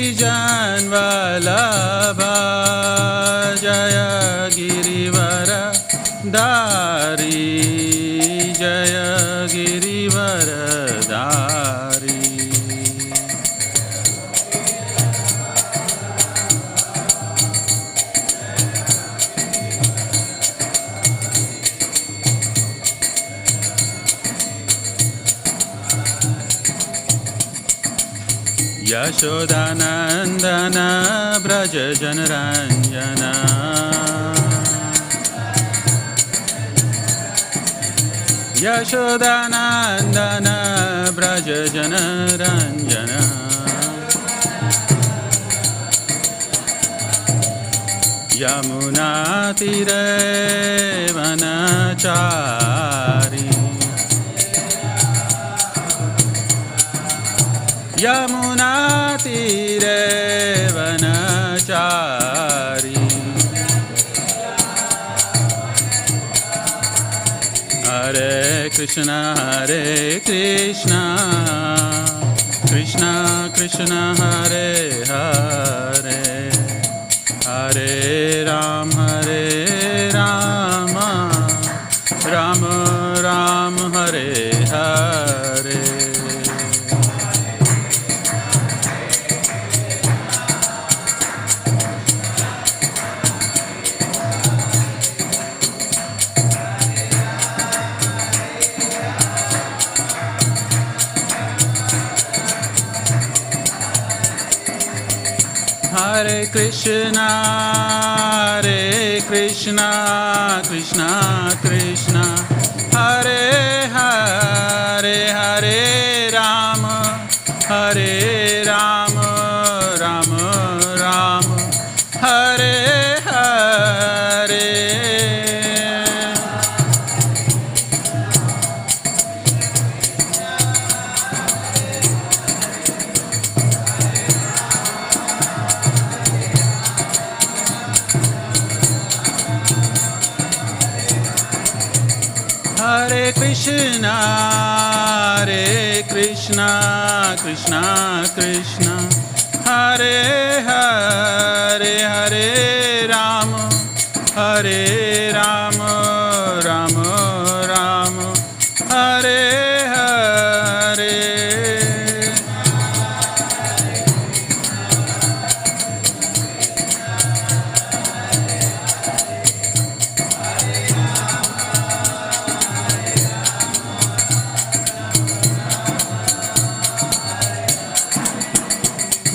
Janvalabha Jaya Girivara Dari Jaya Girivara Dari Yashodanandana Braja Janaranjana Yashodanandana Braja Janaranjana Yamuna Tire Vanachari Yamuna Tire Vanachari Hare Krishna Krishna Krishna Hare Hare Hare Rama Rama Rama Hare Hare Hare Krishna Krishna Krishna Hare Hare Hare Rama Rama Rama Hare Hare Hare Krishna Krishna Krishna Hare Hare Hare Rama Rama Rama Hare Hare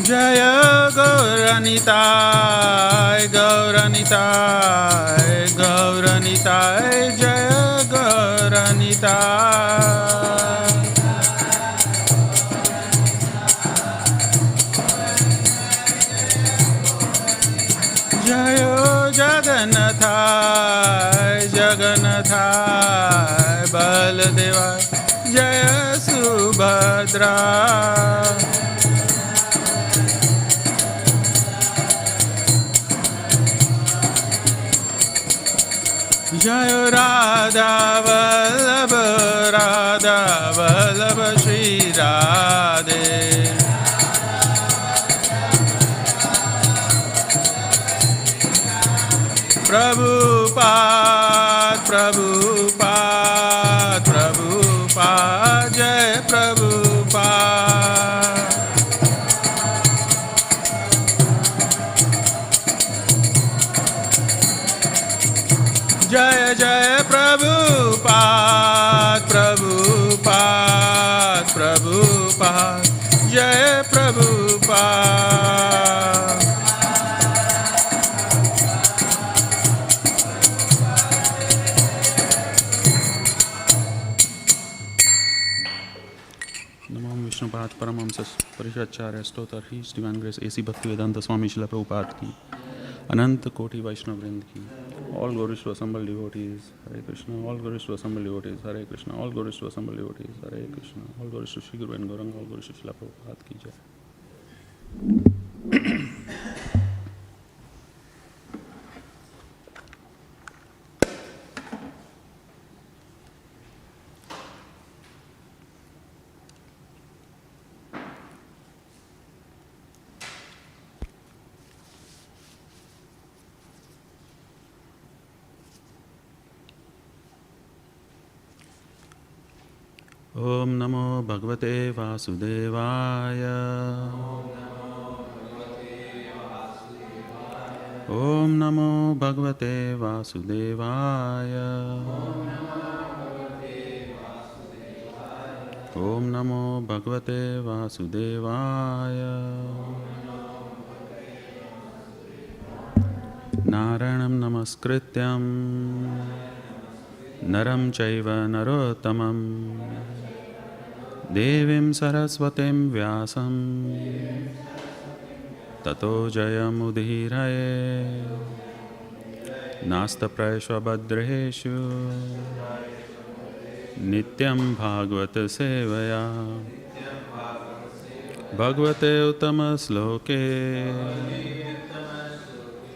Jaya Gauranitai Jaya Gauranitai Jaya Jagannathai Baladeva Jaya Subhadra Jaya Radha Vallabha Shri Radhe Prabhupada Jai Prabhupada Jaya Jaya Prabhupada Jaya Prabhupada Vishnupath Paramahamsas Parishacharya Stotar His Divine Grace A.C. Bhaktivedanta Swami Śrīla Prabhupada ki Ananta Koti Vaishnava Vrind ki all glories to assembled devotees Hare Krishna all glories to assembled devotees Hare Krishna all glories to assembled devotees Hare Krishna all glories to Shri Guru and Gauranga all glories to Śrīla Prabhupada ki jai. Om Namo Bhagavate Vasudevaya. Om Namo Bhagavate Vasudevaya. Om Namo Bhagavate Vasudevaya. Narayanam Namaskrityam Naram Chaiva Narottamam Devim Saraswatim Vyasam Tato Jayam Udhiraye Nasta Praishvabhadreshu Nityam Bhagavata Sevaya Bhagavate Uttama Sloke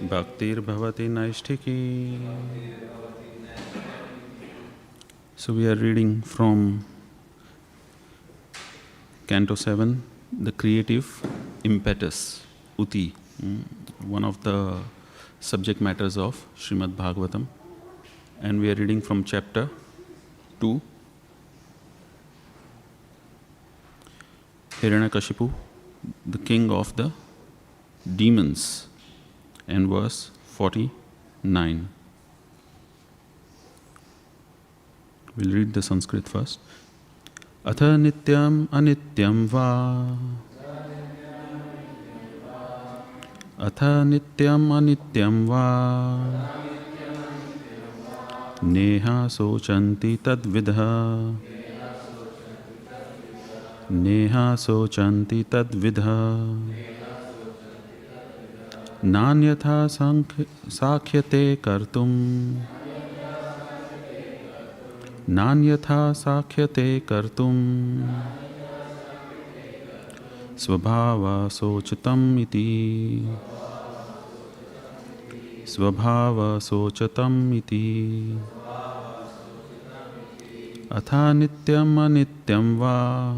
Bhaktir Bhavati Naishtiki. So we are reading from Canto 7, the creative impetus, Uti, one of the subject matters of Śrīmad Bhāgavatam. And we are reading from chapter 2, Hiranyakashipu, the king of the demons, and verse 49. We'll read the Sanskrit first. Atha nityam anityam va. Atha nityam anityam va. Neha sochanti tadvidha. Neha sochanti tadvidha. Nanyatha sakhyate kartum. Nanyatha sakhyate kartum. Svabhava sochatam iti. Svabhava sochatam iti. Atha nityam anityam va.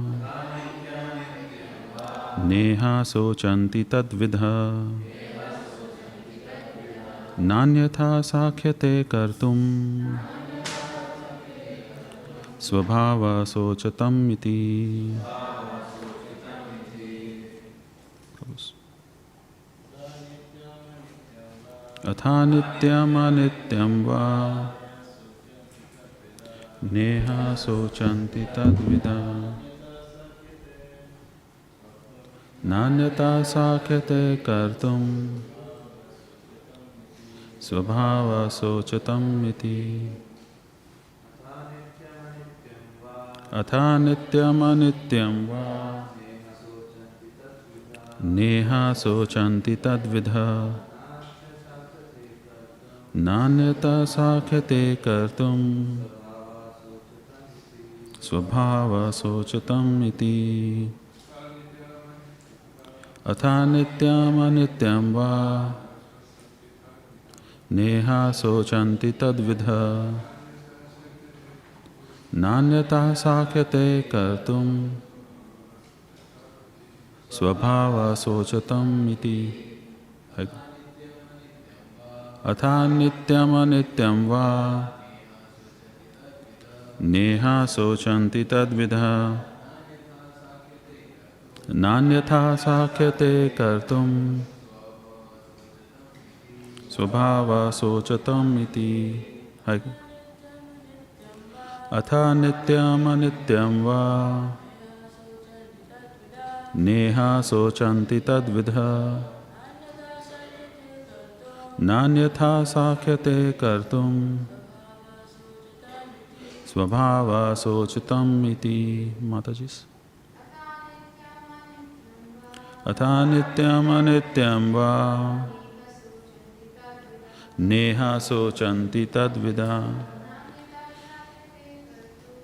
Neha sochanti tadvidha. Nanyatha sakhyate kartum. Svabhava sochatam iti. Atha nityam anityam va. Neha sochanti tadvidha. Nanyata sakhyate kartum. Svabhava sochatam iti. Atha nityam anityam va. Neha sochanti tadvidha. Nanyata sakhyate kartum. Svabhava sochatam iti. Atha nityam anityam va. Neha sochanti tadvidha. Nanyata sakhyate kartum. Svabhava sochatam iti. Atha nityam anityam va. Neha sochanti tadvidha. Nanyatha sakhyate kartum. Svabhava sochatam iti. Atha nityam anityam va. Neha sochanti tadvidha. Nanyatha sakhyate kartum. Svabhava sochatam iti. Matajis. Atha nityam anityam va. Neha sochanti tadvidha.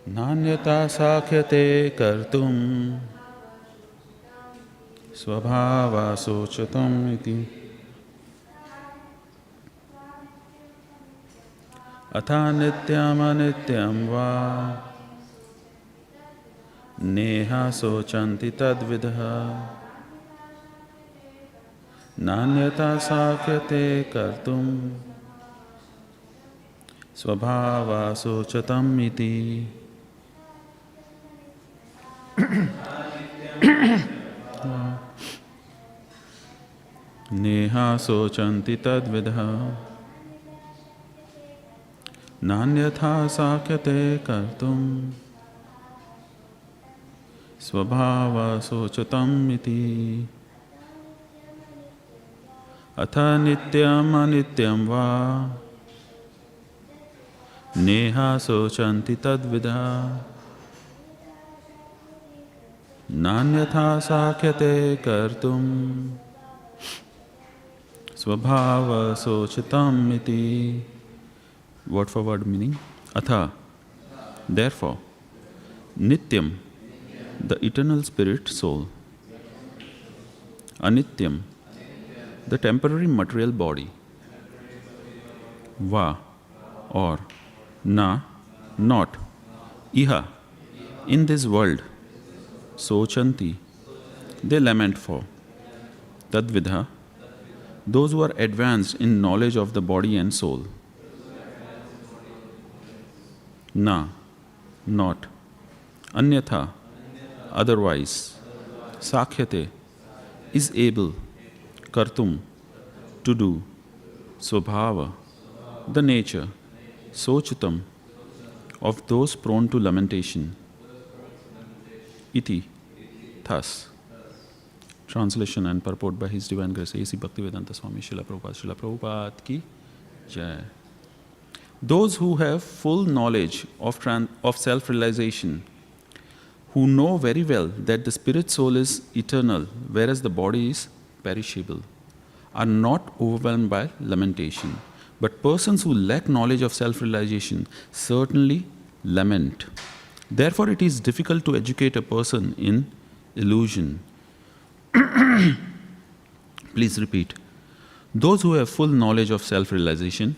Nanyata sakhyate kartum. Svabhava sochatam iti. Atha nityam anityam va. Neha sochanti tadvidha. Nanyata sakhyate kartum. Svabhava sochatam iti. Neha sochanti tadvidha nanyatha sakyate kartum svabhava sochatam iti atha nityam anityam va neha sochanti tadvidha nanyatha sakyate kartum Svabhava sochitam iti. Word for word meaning. Atha. Therefore. Nityam. The eternal spirit soul. Anityam. The temporary material body. Va. Or. Na. Not. Iha. In this world. Sochanti. They lament for. Tadvidha. Those who are advanced in knowledge of the body and soul. Na, not. Anyatha, otherwise. Sakhyate, is able. Kartum, to do. Swabhava, the nature. Sochitam, of those prone to lamentation. Iti, thus. Translation and purport by His Divine Grace A.C. Bhaktivedanta Swami Srila Prabhupada ki Jai. Those who have full knowledge of self-realization, who know very well that the spirit soul is eternal, whereas the body is perishable, are not overwhelmed by lamentation. But persons who lack knowledge of self-realization certainly lament. Therefore, it is difficult to educate a person in illusion. Please repeat. Those who have full knowledge of self-realization,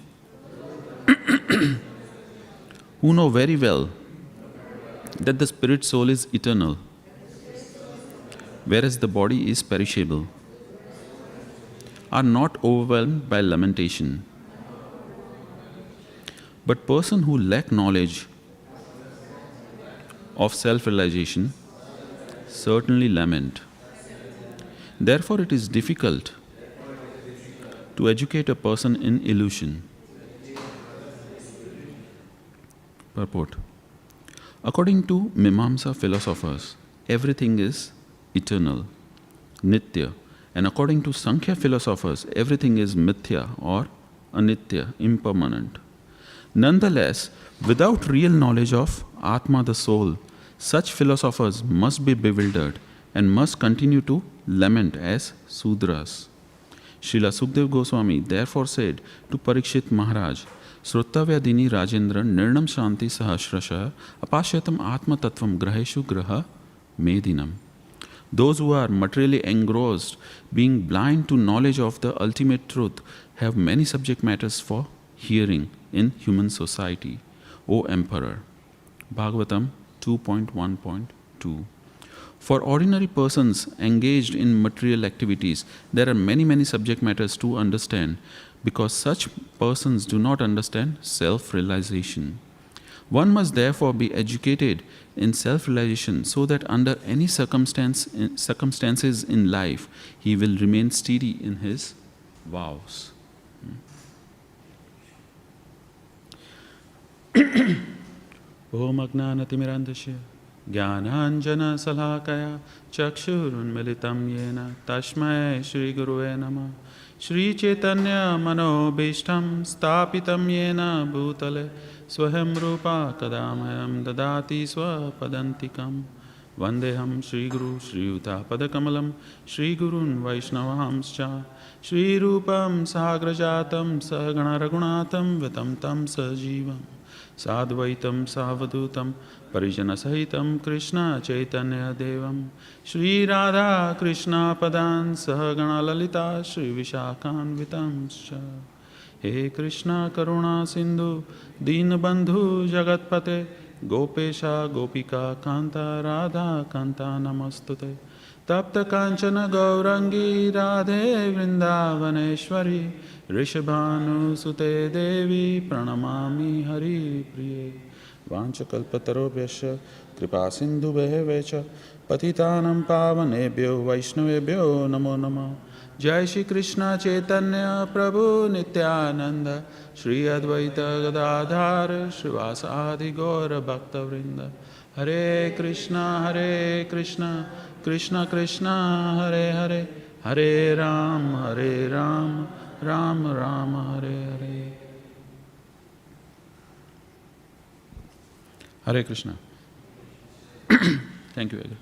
who know very well that the spirit soul is eternal, whereas the body is perishable, are not overwhelmed by lamentation. But person who lack knowledge of self-realization certainly lament. Therefore, it is difficult to educate a person in illusion. Purport. According to Mimamsa philosophers, everything is eternal, nitya, and according to Sankhya philosophers, everything is mithya or anitya, impermanent. Nonetheless, without real knowledge of Atma, the soul, such philosophers must be bewildered and must continue to lament as Sudras. Srila Sukdev Goswami therefore said to Parikshit Maharaj, Sruttavya dini Rajendra nirnam shanti sahasrasha apashyatam atma tattvam graheshu graha medinam. Those who are materially engrossed, being blind to knowledge of the ultimate truth, have many subject matters for hearing in human society. O Emperor. Bhagavatam 2.1.2. For ordinary persons engaged in material activities, there are many subject matters to understand, because such persons do not understand self-realization. One must therefore be educated in self-realization so that under any circumstances in life, he will remain steady in his vows. Om Agnanatimirandasya Jnananjana Salakaya Chakshurunmilitam Yena Tashmai Shri Guruve Namah Shri Caitanya Manobishtam Stapitam Yena Bhutale Swaham Rupa Kadamayam Dadati Swapadantikam Vandeham Shri Guru Shri Yuta Padakamalam Shri Gurun Vaishnavamscha Shri Rupam Sagrajatam Sahagana Ragunatam Vitam Tam Sajivam Sadvaitam Savadutam Parijana Sahitam Krishna Caitanya Devam Shri Radha Krishna Padan Sahagana Lalita Shri Vishakhan Vitamscha. He Krishna Karuna Sindhu Deenabandhu Jagatpate Gopesha Gopika Kanta Radha Kanta Namastute Tapta Kanchana Gaurangi Radhe Vrindavaneshwari Rishabhanu Sute Devi Pranamami Hari Priye Vanchakalpatarobhyascha kripa sindhubheve cha patitanam pavanebhyo vaishnavebhyo namo namah. Jai Shri Krishna Chaitanya Prabhu Nityananda Shri Advaita Gadadhar Srivasadi Gaura Bhakta Vrinda. Hare Krishna Krishna Krishna Hare Hare Hare Ram Ram Ram Hare Hare. Hare Krishna. Thank you, Edgar.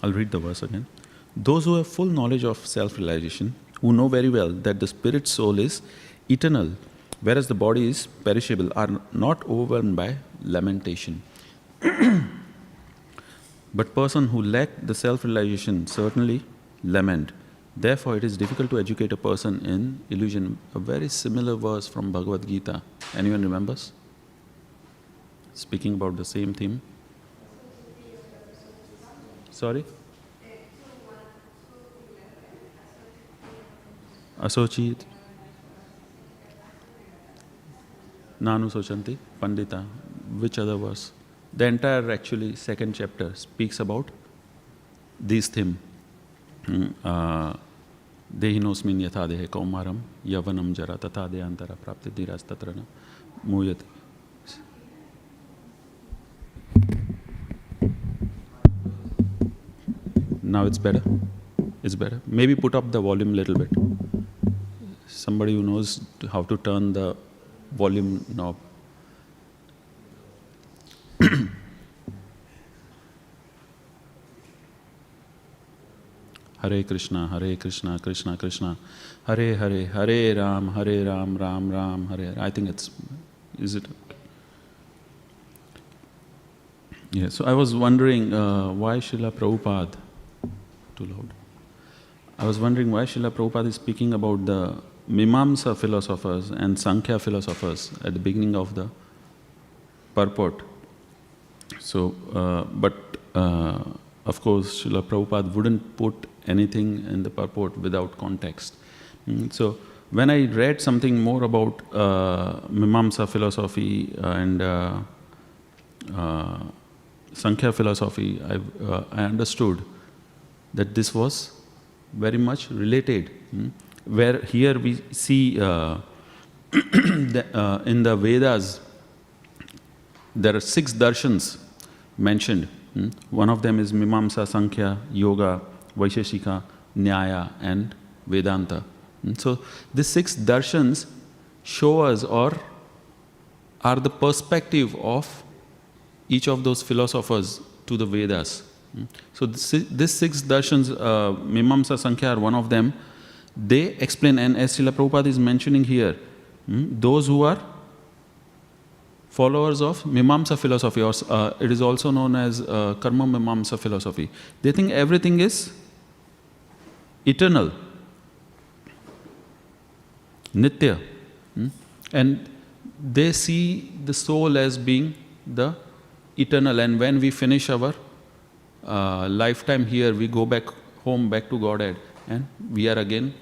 I'll read the verse again. Those who have full knowledge of self-realization, who know very well that the spirit soul is eternal, whereas the body is perishable, are not overwhelmed by lamentation. But person who lack the self-realization certainly lament. Therefore, it is difficult to educate a person in illusion. A very similar verse from Bhagavad Gita. Anyone remembers? Speaking about the same theme. Sorry? Asochit. Nanu Sochanti. Pandita. Which other verse? The entire actually second chapter speaks about this theme. Dehinosmin yatha dehe kaumaram yavanam jara tatha deyantara prapti dhiras tatrana muyat. Now it's better? It's better. Maybe put up the volume a little bit. Somebody who knows how to turn the volume knob. Hare Krishna Krishna Krishna, Hare Hare, Hare Ram, Ram Ram, Hare Hare. I think it's, is it? Yeah, so I was wondering why Srila Prabhupada, too loud. I was wondering why Srila Prabhupada is speaking about the Mimamsa philosophers and Sankhya philosophers at the beginning of the purport. So, of course, Srila Prabhupada wouldn't put anything in the purport without context. So, when I read something more about Mimamsa philosophy and Sankhya philosophy, I understood that this was very much related. Where here we see in the Vedas, there are 6 darshans mentioned. One of them is Mimamsa, Sankhya, Yoga, Vaisheshika, Nyaya and Vedanta. So these 6 darshans show us or are the perspective of each of those philosophers to the Vedas. So these 6 darshans, Mimamsa, Sankhya are one of them. They explain, and as Srila Prabhupada is mentioning here, those who are followers of Mimamsa philosophy, or it is also known as Karma Mimamsa philosophy. They think everything is eternal, Nitya. And they see the soul as being the eternal. And when we finish our lifetime here, we go back home, back to Godhead, and we are again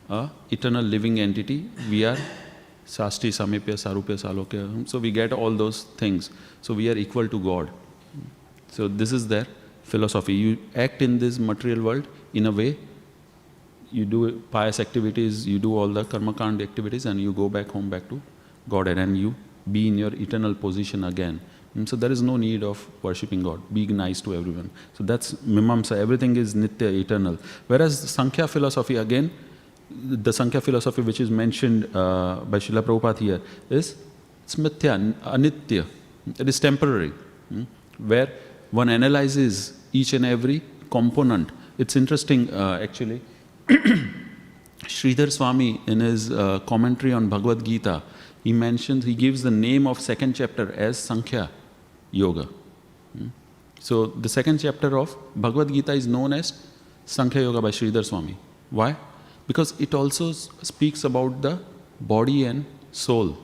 a eternal living entity. We are Sasti, Samipya, Sarupya, Salokya. So we get all those things. So we are equal to God. So this is their philosophy. You act in this material world in a way, you do pious activities, you do all the karma kand activities, and you go back home, back to Godhead, and you be in your eternal position again. So there is no need of worshipping God, being nice to everyone. So that's Mimamsa, everything is Nitya, eternal. Whereas Sankhya philosophy, again, the Sankhya philosophy which is mentioned by Srila Prabhupada here is Smithya, Anitya. It is temporary, where one analyzes each and every component. It's interesting, actually. Sridhar Swami, in his commentary on Bhagavad Gita, he mentions, he gives the name of 2nd chapter as Sankhya Yoga. So the 2nd chapter of Bhagavad Gita is known as Sankhya Yoga by Sridhar Swami. Why? Because it also speaks about the body and soul.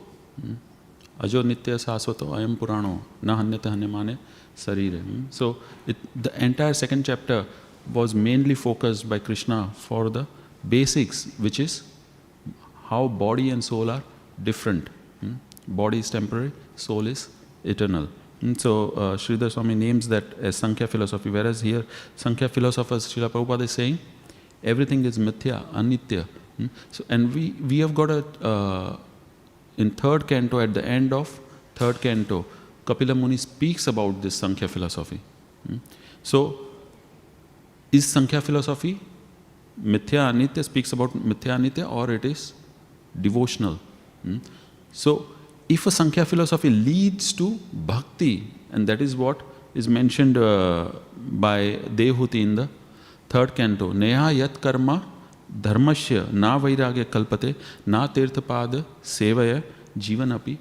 Ajo nitya sasvato ayam purano na hanyate hanyamane sarire. So the entire second chapter was mainly focused by Krishna for the basics, which is how body and soul are different. Body is temporary, soul is eternal. So Sridhar Swami names that as Sankhya philosophy, whereas here Sankhya philosophers, Srila Prabhupada is saying everything is mithya, anitya. So, and we have got in third canto, at the end of third canto, Kapila Muni speaks about this Sankhya philosophy. So, is Sankhya philosophy mithya, anitya, speaks about mithya, anitya, or it is devotional? So, if a Sankhya philosophy leads to bhakti, and that is what is mentioned by Dehuti in the third canto, Neha yat karma dharmasya na vairagya kalpate na tirthapada sevaya jivanapi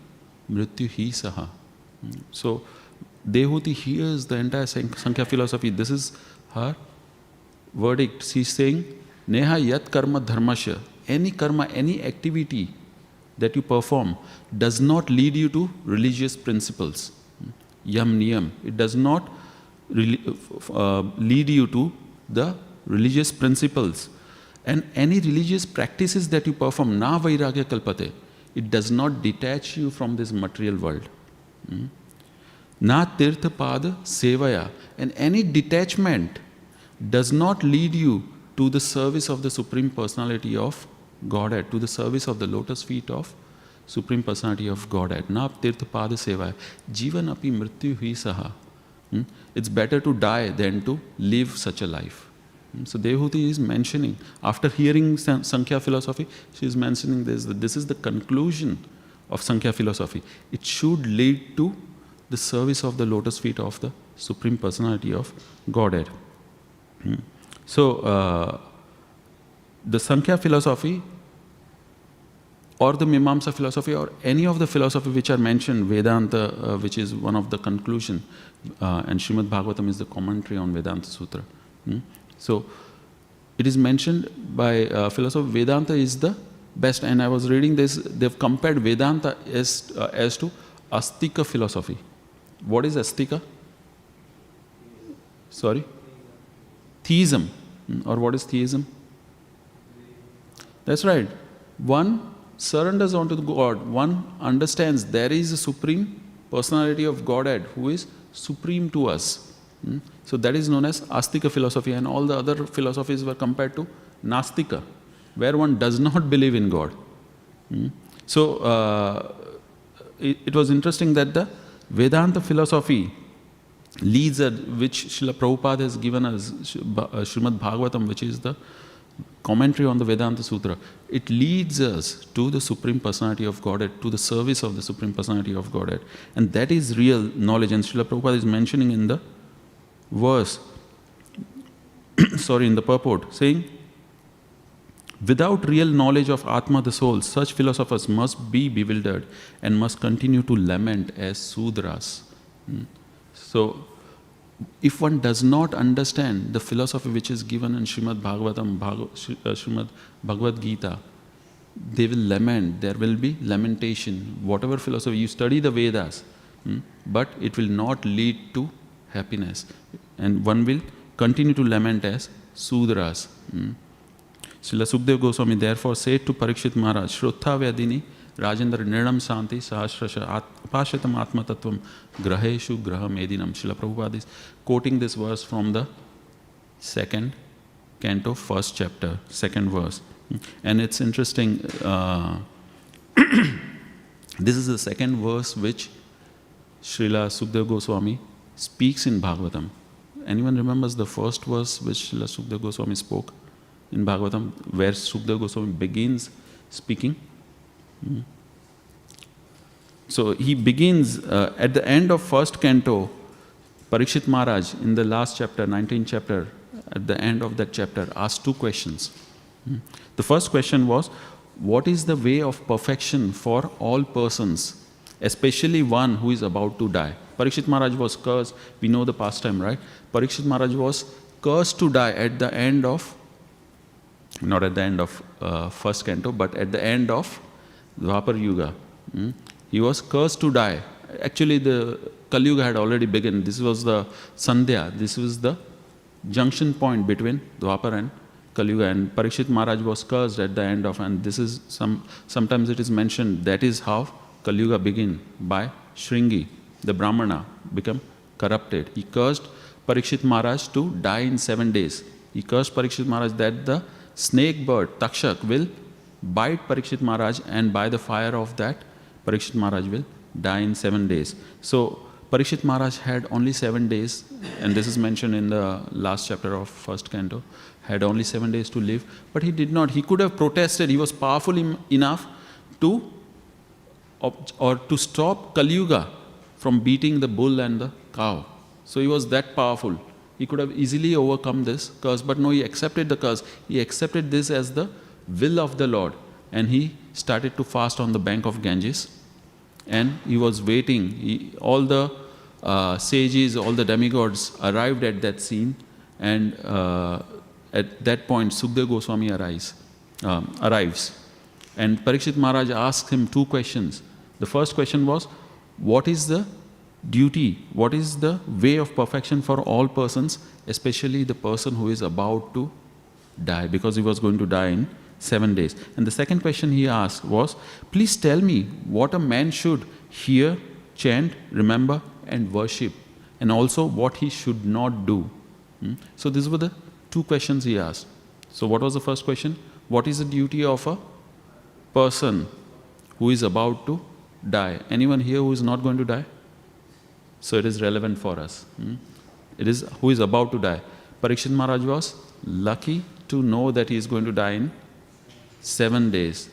mrityu hi saha. So, Dehuti hears the entire Sankhya philosophy. This is her verdict. She is saying, Neha yat karma dharmasya, any karma, any activity that you perform does not lead you to religious principles. Yam niyam. It does not lead you to the religious principles. And any religious practices that you perform, na vairagya kalpate, it does not detach you from this material world. Na tirtha pada sevaya. And any detachment does not lead you to the service of the Supreme Personality of Godhead, to the service of the lotus feet of Supreme Personality of Godhead. Na tirtha pada sevaya. Jivan api mrityu hi saha. It's better to die than to live such a life. So Dehuti is mentioning, after hearing Sankhya philosophy, she is mentioning this, that this is the conclusion of Sankhya philosophy. It should lead to the service of the lotus feet of the Supreme Personality of Godhead. So the Sankhya philosophy or the Mimamsa philosophy or any of the philosophy which are mentioned, Vedanta, which is one of the conclusion, and Śrīmad Bhāgavatam is the commentary on Vedanta Sutra. So it is mentioned by philosophy, Vedanta is the best. And I was reading this, they've compared Vedanta as to Astika philosophy. What is Astika? Sorry? Theism. Or what is theism? That's right. One surrenders onto the God. One understands there is a Supreme Personality of Godhead who is supreme to us. So that is known as Astika philosophy, and all the other philosophies were compared to Nastika, where one does not believe in God. So it was interesting that the Vedanta philosophy leads us, which Srila Prabhupada has given us, Śrīmad Bhāgavatam, which is the commentary on the Vedanta Sutra. It leads us to the Supreme Personality of Godhead, to the service of the Supreme Personality of Godhead. And that is real knowledge. And Srila Prabhupada is mentioning in the verse, in the purport, saying, without real knowledge of Atma, the soul, such philosophers must be bewildered and must continue to lament as Sudras. So, if one does not understand the philosophy which is given in Śrīmad Bhāgavatam, Śrīmad Bhagavad Gita, they will lament, there will be lamentation. Whatever philosophy, you study the Vedas, but it will not lead to happiness. And one will continue to lament as Sudras. Srila Sukdev Goswami therefore said to Parikshit Maharaj, Shruttha Vyadini Rajendra Nirnam Santi Sahasrasha Apashatam Atma Tattvam Graheshu Graha Medinam. Srila Prabhupada is quoting this verse from the second canto, first chapter, second verse. And it's interesting, this is the second verse which Srila Sukdev Goswami speaks in Bhagavatam. Anyone remembers the first verse which Srila Sukdev Goswami spoke in Bhagavatam, where Sukdev Goswami begins speaking? So he begins at the end of first canto. Parikshit Maharaj in the last chapter, 19th chapter, at the end of that chapter, asked two questions. The first question was, what is the way of perfection for all persons, especially one who is about to die? Parikshit Maharaj was cursed. We know the pastime, right? Parikshit Maharaj was cursed to die at the end of, not at the end of first canto, but at the end of Dwapar Yuga. He was cursed to die. Actually, the Kali Yuga had already begun. This was the Sandhya. This was the junction point between Dwapar and Kali Yuga. And Parikshit Maharaj was cursed at the end of, and this is sometimes it is mentioned, that is how Kali Yuga began, by Shringi, the Brahmana, become corrupted. He cursed Parikshit Maharaj to die in 7 days. He cursed Parikshit Maharaj that the snake bird, Takshak, will bite Parikshit Maharaj, and by the fire of that, Parikshit Maharaj will die in 7 days. So Parikshit Maharaj had only 7 days, and this is mentioned in the last chapter of first canto, had only 7 days to live, but he did not. He could have protested. He was powerful enough to stop Kali Yuga from beating the bull and the cow. So he was that powerful. He could have easily overcome this curse, but no, he accepted the curse. He accepted this as the will of the Lord, and he started to fast on the bank of Ganges, and he was waiting. All the sages, all the demigods arrived at that scene, and at that point Sukadeva Goswami arrives. And Parikshit Maharaj asked him 2 questions. The first question was, what is the duty, what is the way of perfection for all persons, especially the person who is about to die, because he was going to die in 7 days. And the second question he asked was, please tell me what a man should hear, chant, remember and worship, and also what he should not do. So these were the 2 questions he asked. So what was the first question? What is the duty of a person who is about to die? Anyone here who is not going to die? So it is relevant for us. It is who is about to die. Parikshit Maharaj was lucky to know that he is going to die in 7 days.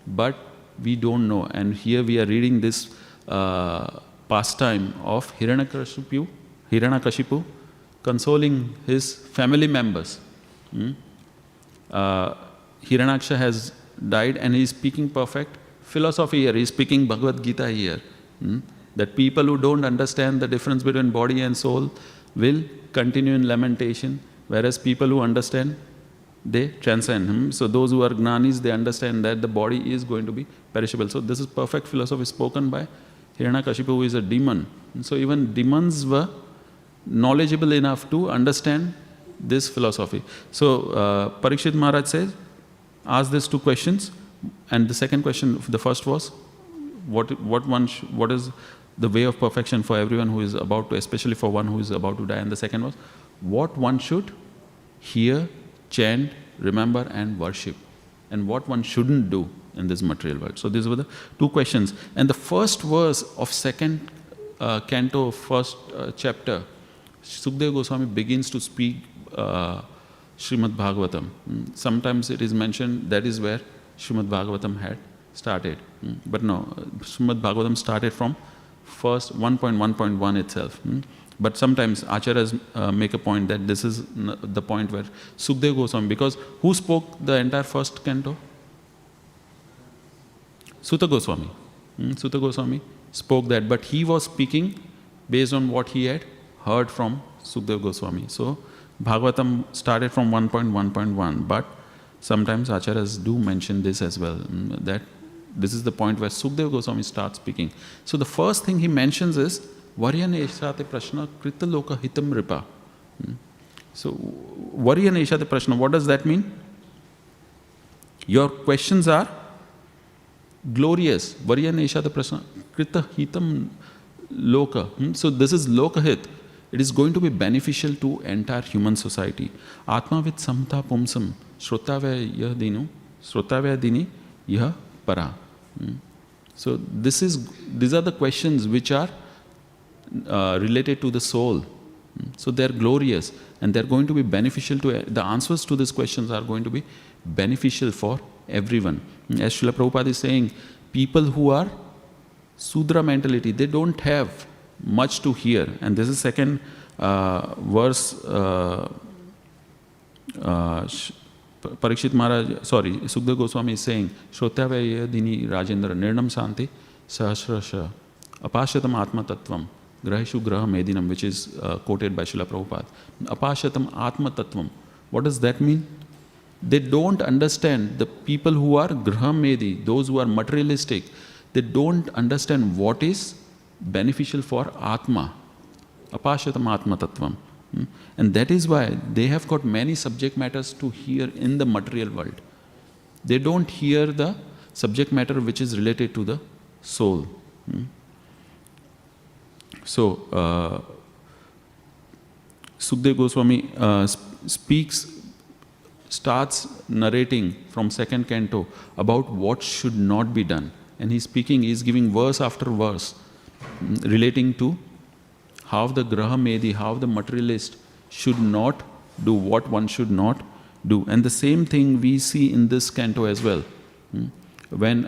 But we don't know. And here we are reading this pastime of Hiranyakashipu consoling his family members. Hiranyaksha has died and he is speaking perfect philosophy here. He is speaking Bhagavad Gita here. That people who don't understand the difference between body and soul will continue in lamentation, whereas people who understand, they transcend. So those who are Gnanis, they understand that the body is going to be perishable. So this is perfect philosophy spoken by Hiranyakashipu, who is a demon. So even demons were knowledgeable enough to understand this philosophy. So Parikshit Maharaj says, ask these 2 questions, and the second question, the first was, what is the way of perfection for everyone who is about to, especially for one who is about to die, and the second was, what one should hear, chant, remember and worship, and what one shouldn't do in this material world. So these were the 2 questions. And the first verse of second canto, first chapter, Sukadeva Goswami begins to speak Śrīmad Bhāgavatam. Sometimes it is mentioned that is where Śrīmad Bhāgavatam had started. But no, Śrīmad Bhāgavatam started from first 1.1.1 itself. But sometimes acharyas make a point that this is the point where Sukadeva Goswami, because who spoke the entire first canto? Suta Goswami. Suta Goswami spoke that, but he was speaking based on what he had heard from Sukadeva Goswami. So Bhagavatam started from 1.1.1, but sometimes acharyas do mention this as well, that this is the point where Sukadeva Goswami starts speaking. So the first thing he mentions is Varyan Eshate Prashna Krita Loka Hitam Ripa. So Varyan Eshate Prashna, what does that mean? Your questions are glorious. Varyan Eshate Prashna Krita Hitam Loka. So this is Lokahit. It is going to be beneficial to entire human society. Atmavid samta pumsam shrotavaya dini yah para. So these are the questions which are related to the soul. So they are glorious and they are going to be beneficial to, the answers to these questions are going to be beneficial for everyone. As Srila Prabhupada is saying, people who are Sudra mentality, they don't have much to hear. And this is second verse, Parikshit Maharaj, Sukadeva Goswami is saying, Shrotavaya dini Rajendra nirnam santi sahasrasha apashatam atma tattvam grahishu graha medinam, which is quoted by Srila Prabhupada. Apashatam atma tattvam. What does that mean? They don't understand, the people who are graha medi, those who are materialistic, they don't understand what is beneficial for Atma, Apashatam Atma Tattvam. And that is why they have got many subject matters to hear in the material world. They don't hear the subject matter which is related to the soul. So, Sukdev Goswami starts narrating from second canto about what should not be done. And he's giving verse after verse relating to how the Graha Medi, how the materialist should not do what one should not do. And the same thing we see in this canto as well. When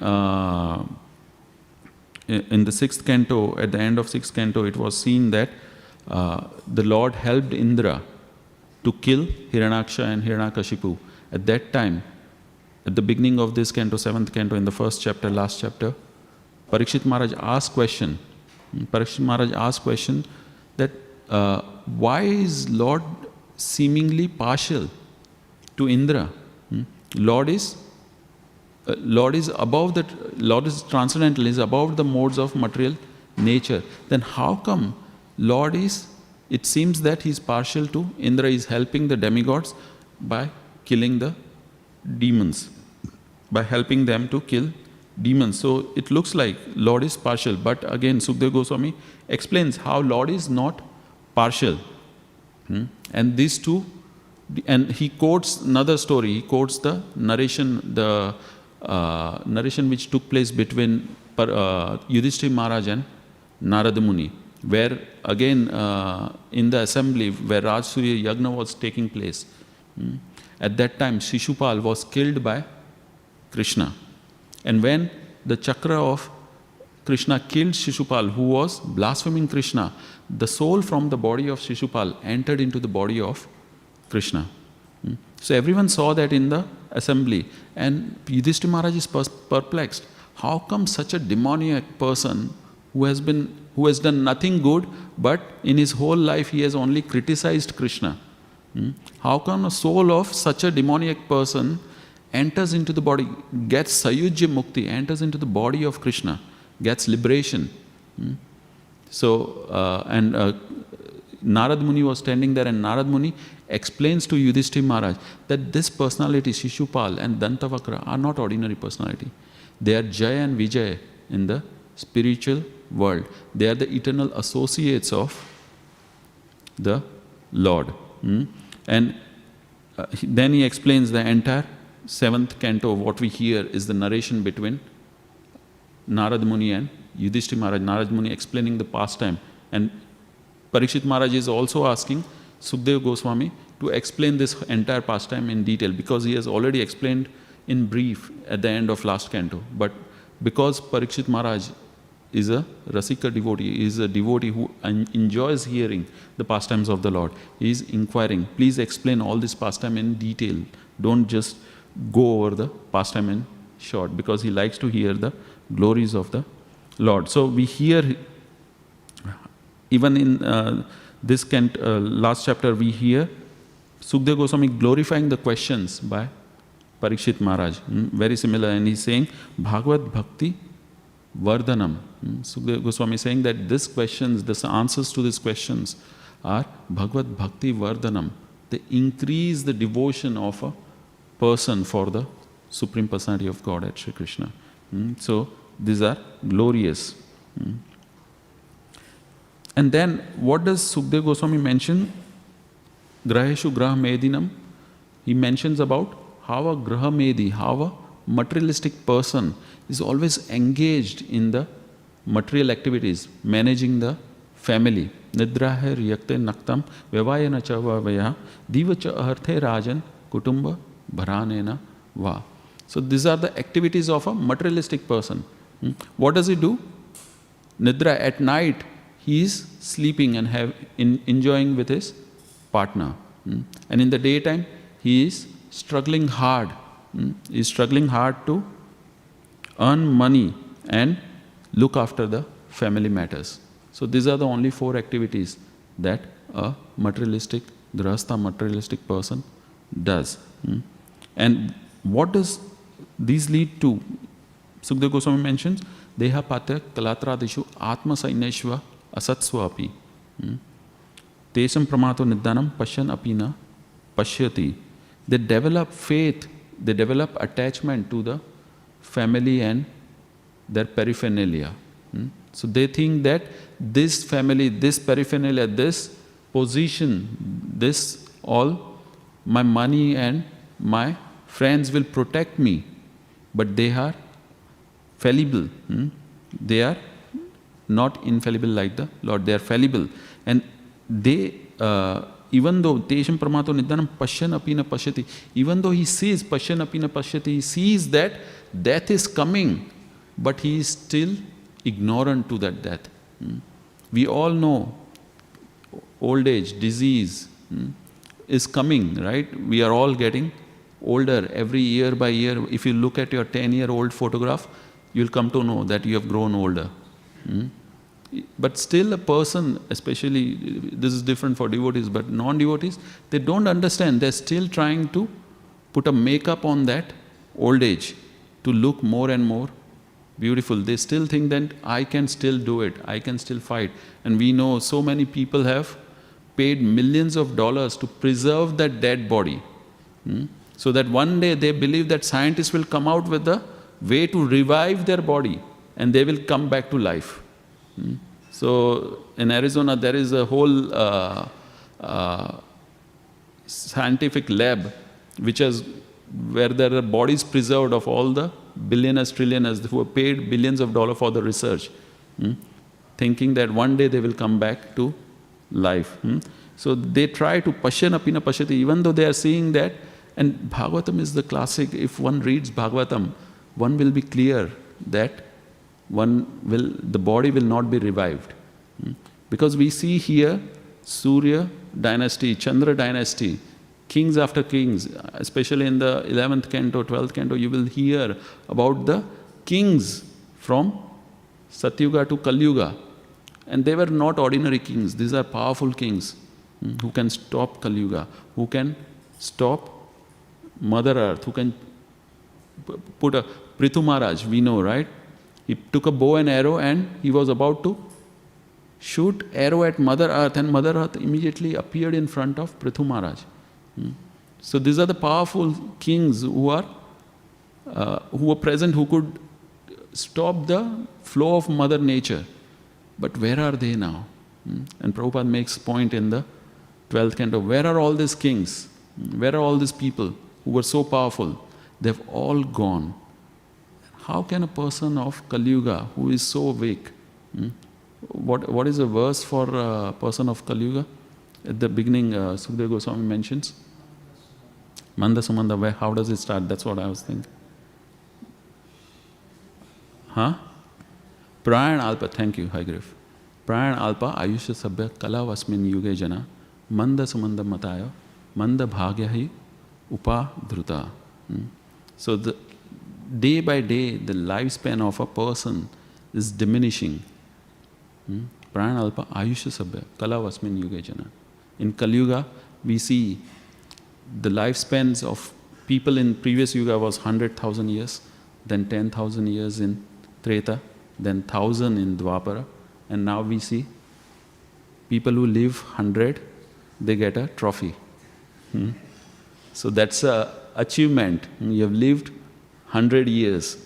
in the sixth canto, at the end of sixth canto, it was seen that the Lord helped Indra to kill Hiranyaksha and Hiranyakashipu. At that time, at the beginning of this canto, seventh canto, in the first chapter, last chapter, Parikshit Maharaj asked question. That why is Lord seemingly partial to Indra? Lord is above that. Lord is transcendental, is above the modes of material nature. Then how come Lord is? It seems that he is partial to Indra, is helping the demigods by killing the demons, by helping them to kill demons. So it looks like Lord is partial. But again, Sukdev Goswami explains how Lord is not partial. And these two, and he quotes another story. He quotes the narration which took place between Yudhishthira Maharaj and Narada Muni, where again in the assembly where Rajasuya Yagna was taking place, at that time Shishupal was killed by Krishna. And when the chakra of Krishna killed Shishupal, who was blaspheming Krishna, the soul from the body of Shishupal entered into the body of Krishna. So everyone saw that in the assembly, and Yudhishthira Maharaj is perplexed. How come such a demoniac person who has done nothing good, but in his whole life he has only criticized Krishna? How come a soul of such a demoniac person enters into the body, gets Sayujya Mukti, enters into the body of Krishna, gets liberation? Narad Muni was standing there, and Narad Muni explains to Yudhishthira Maharaj that this personality, Shishupal and Dantavakra, are not ordinary personality. They are Jaya and Vijay in the spiritual world. They are the eternal associates of the Lord. And then he explains the entire seventh canto. What we hear is the narration between Narad Muni and Yudhishthira Maharaj. Narad Muni explaining the pastime. And Parikshit Maharaj is also asking Sukdev Goswami to explain this entire pastime in detail, because he has already explained in brief at the end of last canto. But because Parikshit Maharaj is a Rasika devotee, is a devotee who enjoys hearing the pastimes of the Lord, he is inquiring, please explain all this pastime in detail. Don't just go over the pastime in short, because he likes to hear the glories of the Lord. So we hear, even in this last chapter, we hear Sukdev Goswami glorifying the questions by Parikshit Maharaj. Very similar, and he's saying Bhagavad Bhakti Vardhanam. Sukdev Goswami is saying that these questions, the answers to these questions are Bhagavad Bhakti Vardhanam. They increase the devotion of a person for the Supreme Personality of Godhead, Sri Krishna. So these are glorious. And then what does Sukdev Goswami mention? Graheshu Graha Medinam. He mentions about how a Graha Medi, how a materialistic person is always engaged in the material activities, managing the family. Nidrahe riyakte naktam vyavayana cha vavaya divacha aharthe rajan kutumba bharanena va. So these are the activities of a materialistic person. What does he do? Nidra, at night he is sleeping and enjoying with his partner. And in the daytime he is struggling hard. He is struggling hard to earn money and look after the family matters. So these are the only four activities that a materialistic, grahastha materialistic person does. And what does these lead to? Sukdev Goswami mentions, Deha Patya Kalatradishu Atma Sainyeshva Asatsva api. Tesham Pramato Niddanam Pashyan apina Pashyati. They develop faith, they develop attachment to the family and their paraphernalia. So they think that this family, this paraphernalia, this position, this all, my money and my friends will protect me. But they are fallible. They are not infallible like the Lord. They are fallible. And they, even though Tesham Pramato Niddanam Pashyan apina Pashyati, even though he sees Pashyan apina Pashyati, he sees that death is coming, but he is still ignorant to that death. We all know old age, disease is coming, right? We are all getting older every year by year. If you look at your 10-year-old photograph, you'll come to know that you have grown older. But still a person, especially, this is different for devotees, but non-devotees, they don't understand. They're still trying to put a makeup on that old age to look more and more beautiful. They still think that I can still do it, I can still fight. And we know so many people have paid millions of dollars to preserve that dead body. So that one day they believe that scientists will come out with a way to revive their body and they will come back to life. So in Arizona there is a whole scientific lab where there are bodies preserved of all the billionaires, trillionaires who have paid billions of dollars for the research, thinking that one day they will come back to life. So they try to Pashyan apina Pashyati, even though they are seeing that. And Bhagavatam is the classic. If one reads Bhagavatam, one will be clear that the body will not be revived. Because we see here Surya dynasty, Chandra dynasty, kings after kings, especially in the 11th canto, 12th canto, you will hear about the kings from Satyuga to Kalyuga. And they were not ordinary kings. These are powerful kings who can stop Kalyuga, who can stop Mother Earth, who can put a Prithu Maharaj, we know, right? He took a bow and arrow and he was about to shoot arrow at Mother Earth, and Mother Earth immediately appeared in front of Prithu Maharaj. So these are the powerful kings who were present, who could stop the flow of Mother Nature. But where are they now? And Prabhupada makes point in the 12th canto, where are all these kings? Where are all these people who were so powerful? They've all gone. How can a person of Kali Yuga, who is so weak, what is the verse for a person of Kali Yuga? At the beginning, Sukdev Goswami mentions, Manda Sumanda, how does it start? That's what I was thinking. Prayan Alpa, thank you, High Griff. Prayan Alpa, Ayusha Sabya, Kala Vasmin Yuge Jana, Manda Sumanda Mataya, Manda Bhagyahi, Upa Dhruta. So the day by day, the lifespan of a person is diminishing. Prayan Alpa, Ayusha Sabya, Kala Vasmin Yuge Jana. In Kali Yuga, we see the lifespans of people in previous Yuga was 100,000 years, then 10,000 years in Treta, then 1,000 in Dwapara, and now we see people who live 100, they get a trophy. So that's a achievement. You have lived 100 years.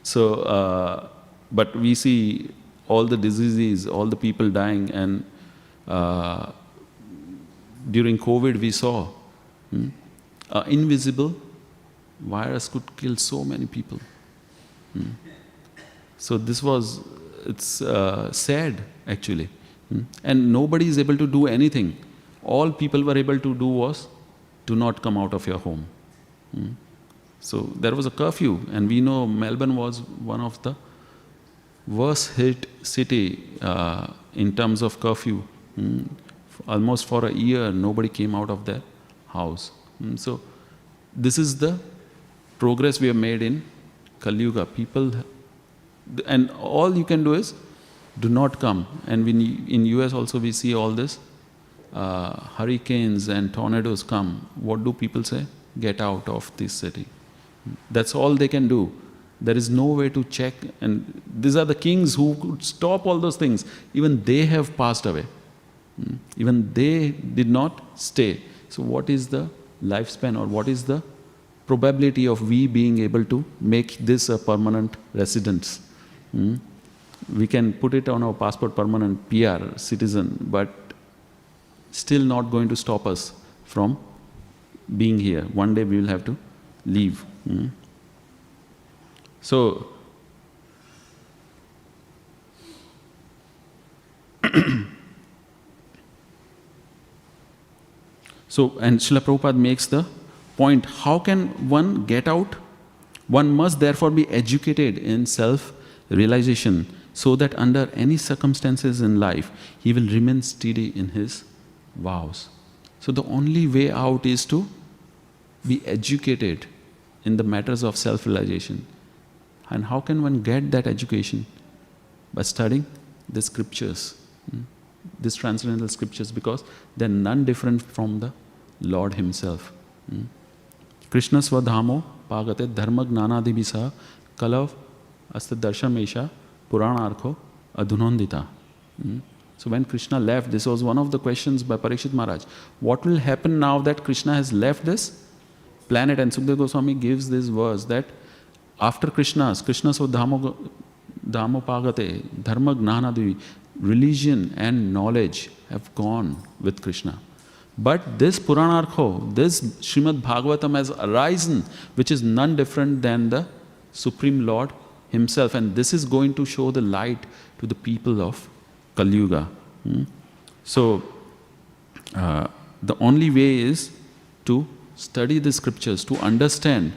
So, but we see all the diseases, all the people dying, and during COVID we saw an invisible virus could kill so many people. So this was, it's sad actually. And nobody is able to do anything. All people were able to do was to not come out of your home. So there was a curfew, and we know Melbourne was one of the worst hit city in terms of curfew. Almost for a year, nobody came out of their house. So this is the progress we have made in Kali Yuga. People, and all you can do is do not come. And in US also we see all this hurricanes and tornadoes come. What do people say? Get out of this city. That's all they can do. There is no way to check. And these are the kings who could stop all those things. Even they have passed away. Even they did not stay. So what is the lifespan, or what is the probability of we being able to make this a permanent residence? We can put it on our passport, permanent PR, citizen, but still not going to stop us from being here. One day we will have to leave. So, and Srila Prabhupada makes the point, how can one get out? One must therefore be educated in self-realization, so that under any circumstances in life, he will remain steady in his vows. So the only way out is to be educated in the matters of self-realization. And how can one get that education? By studying the scriptures, these transcendental scriptures, because they are none different from the Lord himself. Krishna svadhamo pagate dharma gnanadi bisa kalav asta darshamesha puranarkho adhunondita. So when Krishna left, this was one of the questions by Parikshit Maharaj. What will happen now that Krishna has left this planet? And Sukadeva Goswami gives this verse that after Krishna svadhamo pagate dharma gnanadi, religion and knowledge have gone with Krishna. But this Puranarkho, this Śrīmad Bhāgavatam has arisen, which is none different than the Supreme Lord himself. And this is going to show the light to the people of Kali Yuga. So, the only way is to study the scriptures, to understand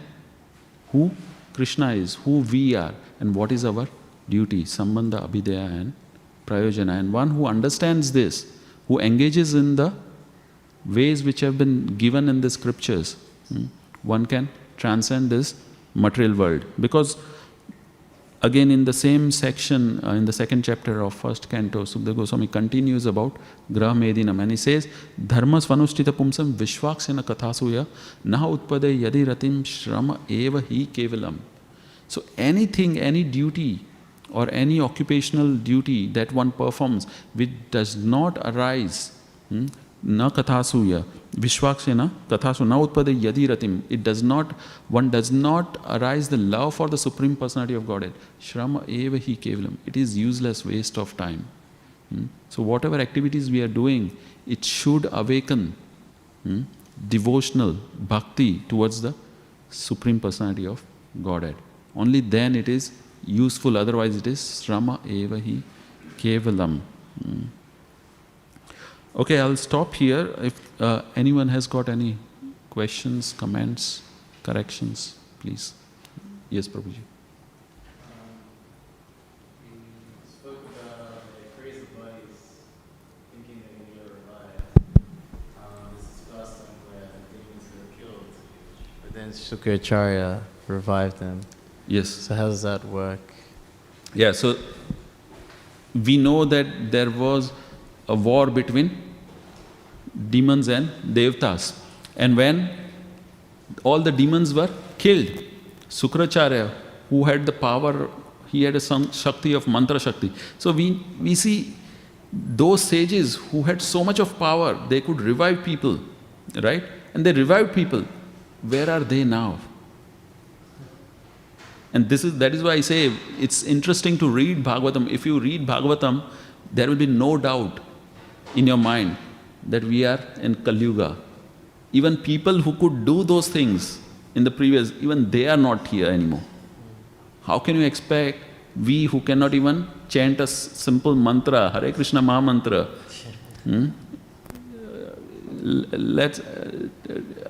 who Krishna is, who we are, and what is our duty, Sambandha, Abhidaya and Prayojana. And one who understands this, who engages in the ways which have been given in the scriptures, one can transcend this material world. Because again in the same section, in the second chapter of first canto, Sukadeva Goswami continues about Graha Medinam, and he says, Dharma svanushtita pumsam vishvaksena kathasuya naha utpade yadi ratim shrama eva hi kevalam. So anything, any duty or any occupational duty that one performs which does not arise, na kathasuya, vishvaksena kathasu na utpade yadi ratim, it does not, one does not arise the love for the Supreme Personality of Godhead, shrama eva hi kevalam, it is useless waste of time. So whatever activities we are doing, it should awaken devotional bhakti towards the Supreme Personality of Godhead. Only then it is useful, otherwise it is shrama eva hi kevalam. Okay, I'll stop here. If anyone has got any questions, comments, corrections, please. Yes, Prabhuji. You spoke about crazy bodies, thinking that when you're alive, this is custom where demons were killed. But then Śrīmad revived them. Yes. So how does that work? Yeah, so we know that there was a war between demons and devtas. And when all the demons were killed, Śrīmad, who had the power, he had a Shakti of Mantra Shakti. So we see those sages who had so much of power, they could revive people, right? And they revived people. Where are they now? And that is why I say it's interesting to read Bhagavatam. If you read Bhagavatam, there will be no doubt in your mind that we are in Kali Yuga. Even people who could do those things in the previous, even they are not here anymore. How can you expect we who cannot even chant a simple mantra, Hare Krishna Maha Mantra? Let's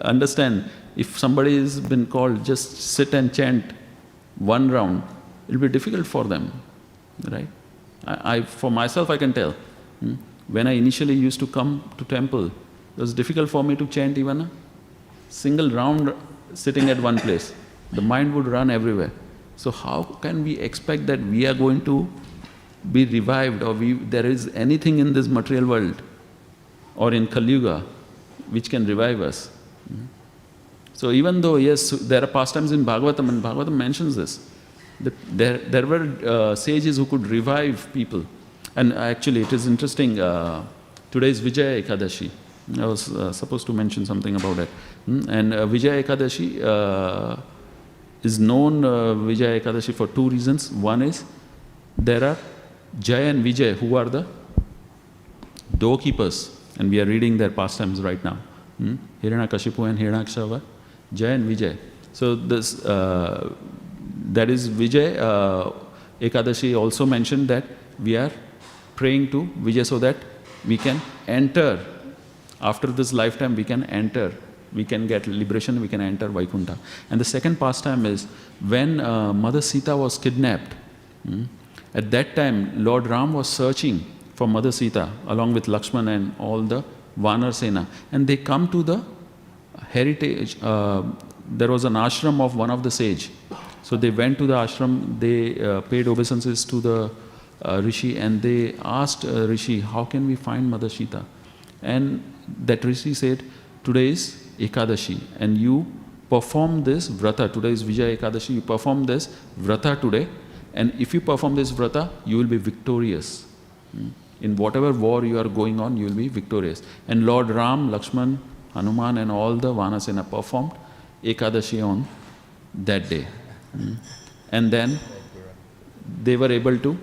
understand, if somebody has been called, just sit and chant one round, it will be difficult for them, right? For myself, I can tell. When I initially used to come to temple, it was difficult for me to chant even a single round sitting at one place. The mind would run everywhere. So how can we expect that we are going to be revived, or there is anything in this material world or in Kali Yuga which can revive us? So even though, yes, there are pastimes in Bhagavatam, and Bhagavatam mentions this, There were sages who could revive people. And actually it is interesting, today is Vijaya Ekadashi. I was supposed to mention something about that. And Vijaya Ekadashi is known Vijaya Ekadashi for two reasons. One is there are Jaya and Vijay who are the doorkeepers, and we are reading their pastimes right now. Hiranyakashipu and Hiranyaksha, Jaya and Vijay. So this that is Vijay. Ekadashi also mentioned that we are praying to Vijay so that we can enter. After this lifetime, we can enter. We can get liberation. We can enter Vaikuntha. And the second pastime is when Mother Sita was kidnapped. At that time, Lord Ram was searching for Mother Sita along with Lakshman and all the Vanar Sena. And they come to the heritage. There was an ashram of one of the sage. So they went to the ashram, they paid obeisances to the Rishi, and they asked Rishi, how can we find Mother Sita? And that Rishi said, today is Ekadashi and you perform this vrata. Today is Vijaya Ekadashi, you perform this vrata today, and if you perform this vrata, you will be victorious. In whatever war you are going on, you will be victorious. And Lord Ram, Lakshman, Hanuman and all the Vanasena performed Ekadashi on that day. And then they were able to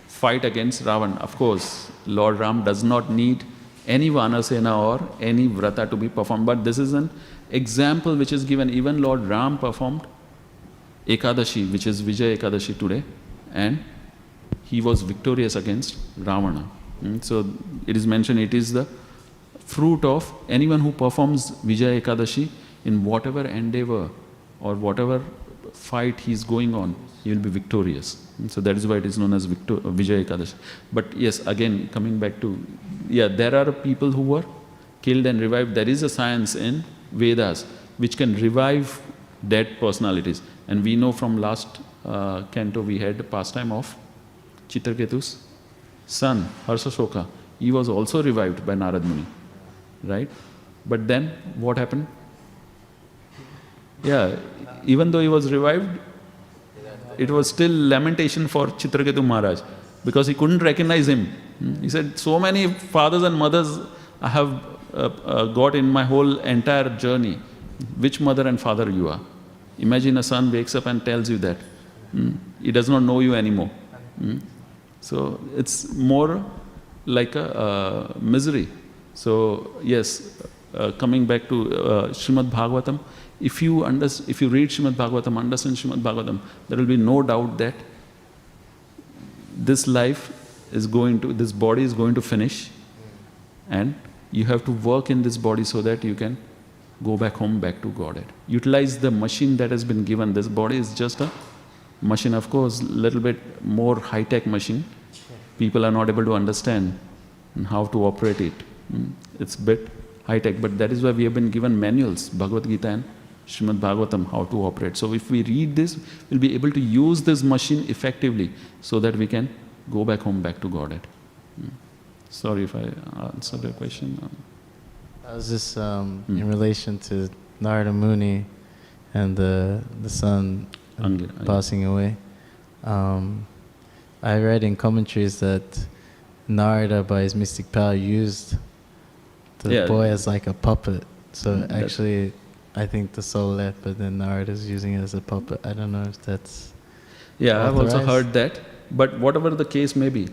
fight against Ravan. Of course, Lord Ram does not need any Vanasena or any vrata to be performed. But this is an example which is given. Even Lord Ram performed Ekadashi, which is Vijaya Ekadashi today, and he was victorious against Ravana. So it is mentioned, it is the fruit of anyone who performs Vijaya Ekadashi in whatever endeavor or whatever fight he is going on, he will be victorious. So that is why it is known as Vijaya Ekadashi. But yes, again, coming back to, there are people who were killed and revived. There is a science in Vedas which can revive dead personalities. And we know from last canto we had the pastime of Chitraketu's son, Harsashoka. He was also revived by Narad Muni, right? But then what happened? Even though he was revived, it was still lamentation for Chitraketu Maharaj because he couldn't recognize him. He said, so many fathers and mothers I have got in my whole entire journey. Which mother and father you are? Imagine a son wakes up and tells you that. He does not know you anymore. So it's more like a misery. So yes, coming back to Śrīmad Bhāgavatam, if you read Śrīmad Bhāgavatam, understand Śrīmad Bhāgavatam, there will be no doubt that this life is this body is going to finish, and you have to work in this body so that you can go back home, back to Godhead. Utilize the machine that has been given. This body is just a machine, of course, little bit more high-tech machine. People are not able to understand how to operate it. It's a bit high-tech, but that is why we have been given manuals, Bhagavad Gita and Śrīmad Bhāgavatam, how to operate. So if we read this, we'll be able to use this machine effectively so that we can go back home, back to Godhead. Sorry if I answered your question. I was just in relation to Narada Muni and the son passing away. I read in commentaries that Narada, by his mystic power, used the boy as like a puppet. So actually, I think the soul left, but then Narada is using it as a puppet. I don't know if that's I've also heard that. But whatever the case may be,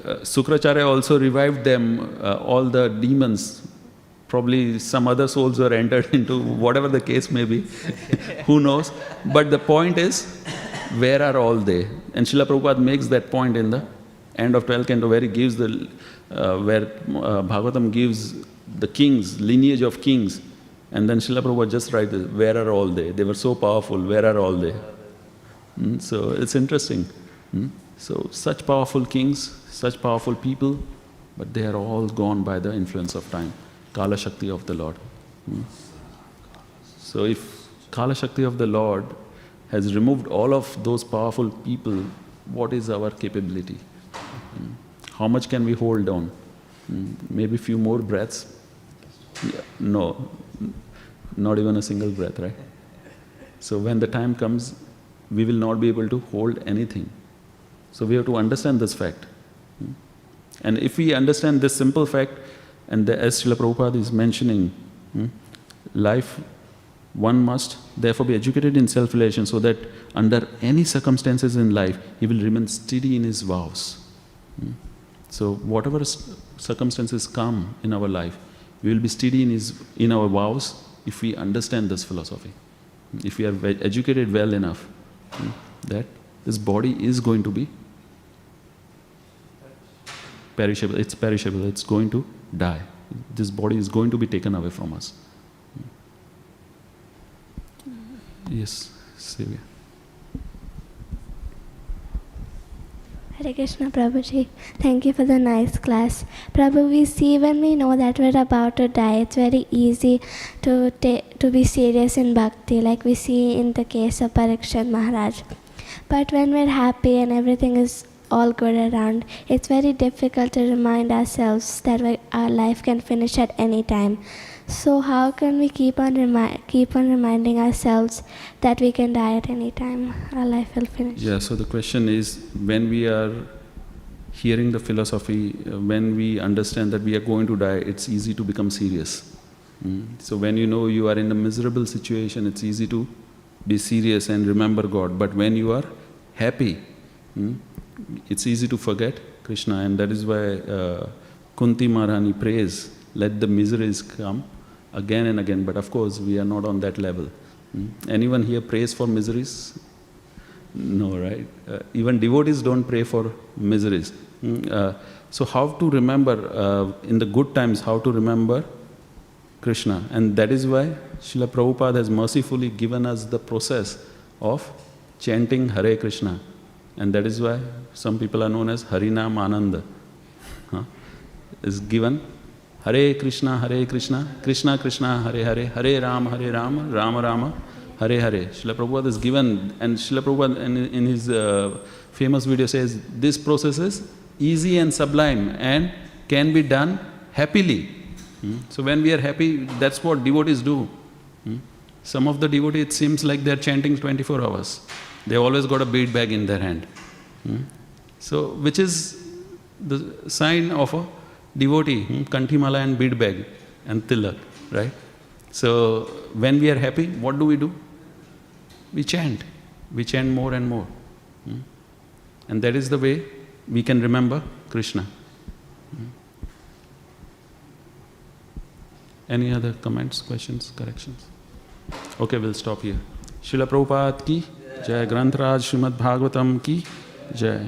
Sukracharya also revived them, all the demons. Probably some other souls were entered into, whatever the case may be. Who knows? But the point is, where are all they? And Srila Prabhupada makes that point in the end of 12th canto, where he gives where Bhagavatam gives the kings, lineage of kings. And then Srila Prabhupada just writes, where are all they? They were so powerful, where are all they? So it's interesting. So such powerful kings, such powerful people, but they are all gone by the influence of time. Kala Shakti of the Lord. So if Kala Shakti of the Lord has removed all of those powerful people, what is our capability? How much can we hold on? Maybe few more breaths? No, not even a single breath, right? So when the time comes, we will not be able to hold anything. So we have to understand this fact. And if we understand this simple fact, and as Srila Prabhupada is mentioning, life, one must therefore be educated in self-relation so that under any circumstances in life, he will remain steady in his vows. So whatever circumstances come in our life, we will be steady in our vows if we understand this philosophy. If we are educated well enough, that this body is going to be perishable. It's perishable. It's going to die. This body is going to be taken away from us. Yes, Sylvia. Hare Krishna, Prabhuji. Thank you for the nice class. Prabhu, we see when we know that we're about to die, it's very easy to be serious in bhakti, like we see in the case of Parikshit Maharaj. But when we're happy and everything is all good around, it's very difficult to remind ourselves that our life can finish at any time. So how can we keep on reminding ourselves that we can die at any time, our life will finish? Yeah, so the question is, when we are hearing the philosophy, when we understand that we are going to die, it's easy to become serious. So when you know you are in a miserable situation, it's easy to be serious and remember God. But when you are happy, it's easy to forget Krishna, and that is why Kunti Maharani prays, let the miseries come again and again. But of course, we are not on that level. Anyone here prays for miseries? No, right? Even devotees don't pray for miseries. So how to remember, in the good times, how to remember Krishna? And that is why Srila Prabhupada has mercifully given us the process of chanting Hare Krishna. And that is why some people are known as Harinam Ananda. Is given Hare Krishna, Krishna Krishna, Hare Hare, Hare Rama, Rama Rama, Hare Hare. Srila Prabhupada is given, and Srila Prabhupada in his famous video says, this process is easy and sublime and can be done happily. So when we are happy, that's what devotees do. Some of the devotees, it seems like they are chanting 24 hours. They always got a bead bag in their hand. So, which is the sign of a devotee, Kanthimala and bead bag and tilak, right? So, when we are happy, what do? We chant. We chant more and more. And that is the way we can remember Krishna. Any other comments, questions, corrections? Okay, we'll stop here. Srila Prabhupada ki Jai, Granth Raj Śrīmad Bhāgavatam ki Jai.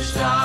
Krishna